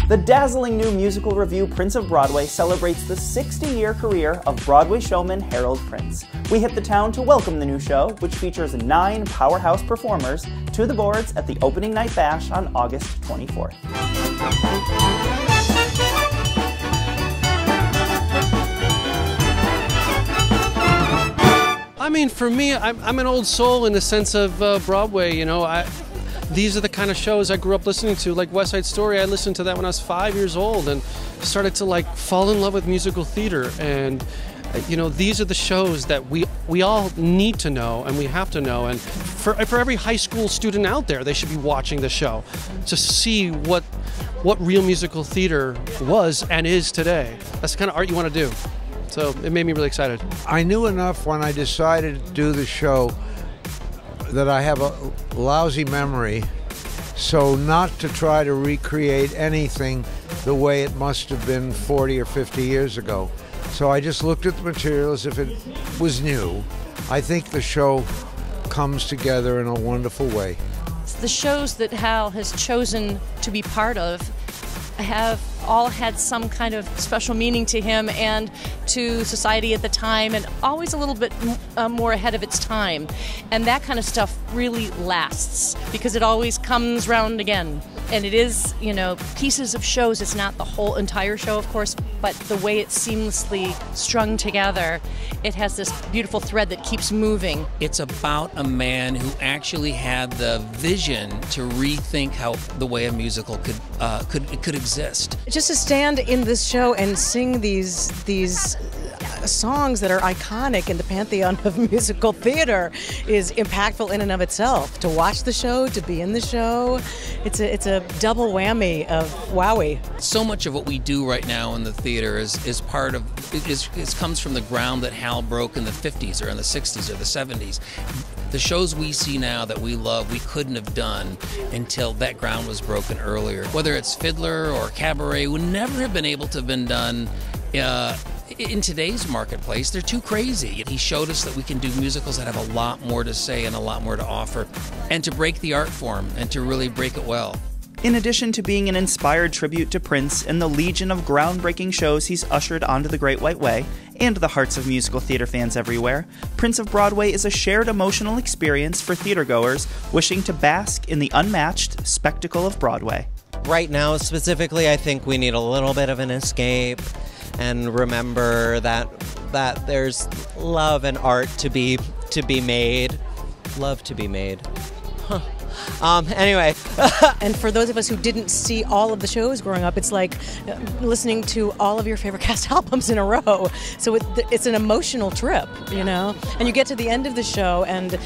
The dazzling new musical revue Prince of Broadway celebrates the 60-year career of Broadway showman Harold Prince. We hit the town to welcome the new show, which features 9 powerhouse performers, to the boards at the opening night bash on August 24th. I mean, for me, I'm an old soul in the sense of Broadway, you know. These are the kind of shows I grew up listening to, like West Side Story. I listened to that when I was 5 years old and started to like fall in love with musical theater. And you know, these are the shows that we all need to know and we have to know. And for every high school student out there, they should be watching the show to see what real musical theater was and is today. That's the kind of art you want to do. So it made me really excited. I knew enough when I decided to do the show that I have a lousy memory, so not to try to recreate anything the way it must have been 40 or 50 years ago. So I just looked at the material as if it was new. I think the show comes together in a wonderful way. The shows that Hal has chosen to be part of have all had some kind of special meaning to him and to society at the time, and always a little bit more ahead of its time. And that kind of stuff really lasts because it always comes round again. And it is, you know, pieces of shows. It's not the whole entire show, of course, but the way it's seamlessly strung together, it has this beautiful thread that keeps moving. It's about a man who actually had the vision to rethink how the way a musical could exist. Just to stand in this show and sing these songs that are iconic in the pantheon of musical theater is impactful in and of itself. To watch the show, to be in the show, it's a double whammy of wowie. So much of what we do right now in the theater is comes from the ground that Hal broke in the 50s or in the 60s or the 70s. The shows we see now that we love, we couldn't have done until that ground was broken earlier. Whether it's Fiddler or Cabaret, would never have been able to have been done in today's marketplace. They're too crazy. He showed us that we can do musicals that have a lot more to say and a lot more to offer, and to break the art form and to really break it well. In addition to being an inspired tribute to Prince and the legion of groundbreaking shows he's ushered onto the Great White Way and the hearts of musical theater fans everywhere, Prince of Broadway is a shared emotional experience for theatergoers wishing to bask in the unmatched spectacle of Broadway. Right now, specifically, I think we need a little bit of an escape and remember that there's love and art to be made. Love to be made. Huh. Anyway. And for those of us who didn't see all of the shows growing up, it's like listening to all of your favorite cast albums in a row. So it's an emotional trip, you know? And you get to the end of the show and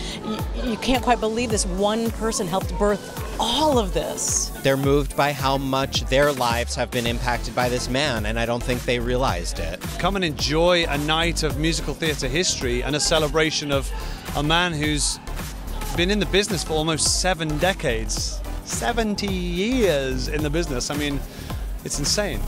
you can't quite believe this one person helped birth all of this. They're moved by how much their lives have been impacted by this man, and I don't think they realized it. Come and enjoy a night of musical theatre history and a celebration of a man who's been in the business for almost 7 decades. 70 years in the business. I mean, it's insane.